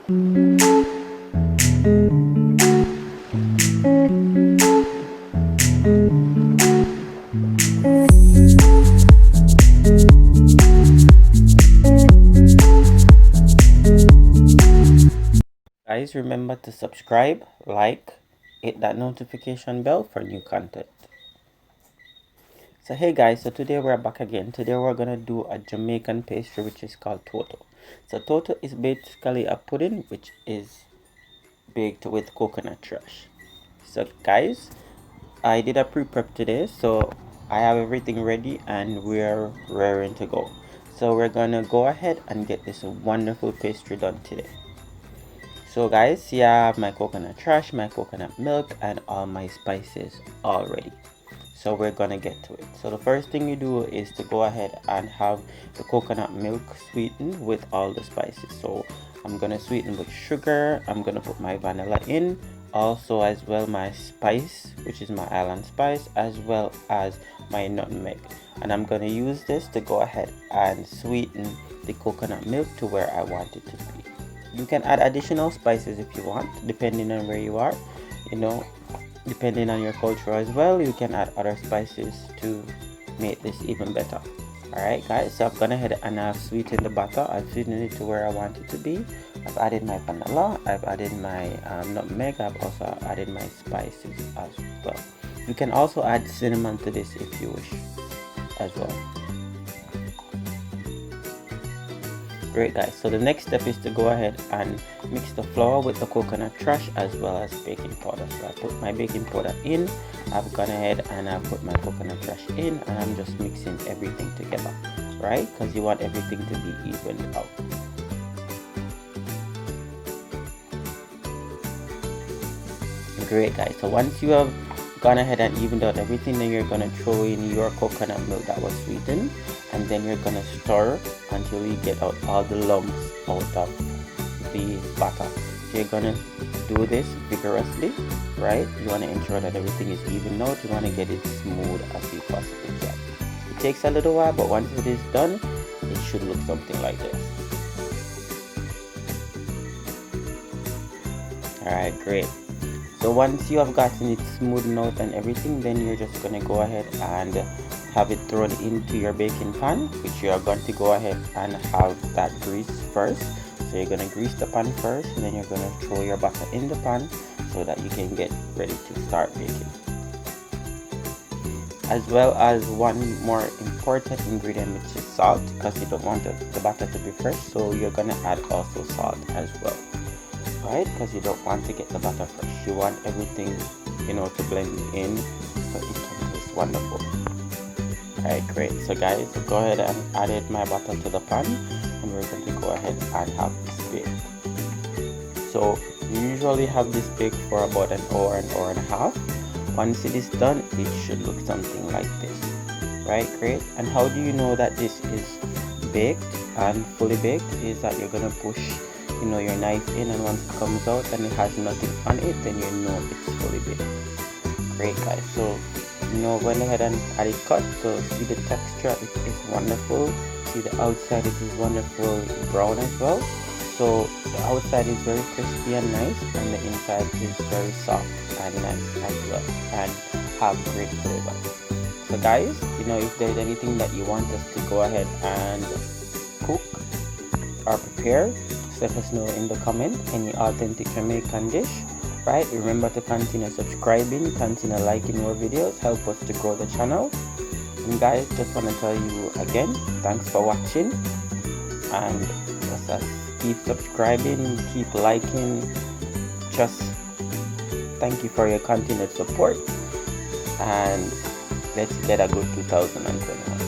Guys, remember to subscribe, like, hit that notification bell for new content. So hey guys, so today we're back again. Today we're gonna do a Jamaican pastry which is called Toto. So Toto is basically a pudding which is baked with coconut trash. So guys, I did a pre-prep today, so I have everything ready and we're raring to go. So we're gonna go ahead and get this wonderful pastry done today. So guys, here I have my coconut trash, my coconut milk, and all my spices all ready. So we're gonna get to it. So the first thing you do is to go ahead and have the coconut milk sweetened with all the spices. So I'm gonna sweeten with sugar. I'm gonna put my vanilla in, also as well my spice, which is my island spice, as well as my nutmeg. And I'm gonna use this to go ahead and sweeten the coconut milk to where I want it to be. You can add additional spices if you want, depending on where you are, depending on your culture as well. You can add other spices to make this even better. Alright guys, so I've gone ahead and I've sweetened the batter. I've sweetened it to where I want it to be. I've added my vanilla, I've added my nutmeg, I've also added my spices as well. You can also add cinnamon to this if you wish as well. Great guys, so the next step is to go ahead and mix the flour with the coconut trash as well as baking powder. So I put my baking powder in, I've gone ahead and I've put my coconut trash in, and I'm just mixing everything together, right? Because you want everything to be evened out. Great guys, so once you have gone ahead and evened out everything, then you're going to throw in your coconut milk that was sweetened, and then you're going to stir until you get out all the lumps out of the batter. So you're going to do this vigorously, right? You want to ensure that everything is even out. You want to get it smooth as you possibly can. It takes a little while, but once it is done, it should look something like this. Alright, great. So once you have gotten it smoothed out and everything, then you're just going to go ahead and have it thrown into your baking pan, which you are going to go ahead and have that grease first. So you're going to grease the pan first, and then you're going to throw your butter in the pan so that you can get ready to start baking. As well as one more important ingredient, which is salt, because you don't want the butter to be fresh, so you're going to add also salt as well. Right, because you don't want to get the butter fresh. You want everything, to blend in so it can taste wonderful. Alright, great. So guys, go ahead and added my butter to the pan, and we're going to go ahead and have this baked. So you usually have this baked for about an hour and a half. Once it is done, it should look something like this. Right, great. And how do you know that this is baked and fully baked? Is that you're going to push your knife in, and once it comes out and it has nothing on it, then you know it's fully baked. Great guys, so went ahead and added cut. So see the texture, it is wonderful. See the outside, it is wonderful brown as well. So the outside is very crispy and nice, and the inside is very soft and nice as well, and have great flavor. So guys, if there's anything that you want us to go ahead and cook or prepare, let us know in the comment. Any authentic Jamaican dish, right? Remember to continue subscribing, continue liking more videos, help us to grow the channel. And guys, just want to tell you again, thanks for watching, and just keep subscribing, keep liking. Just thank you for your continued support, and let's get a good 2021.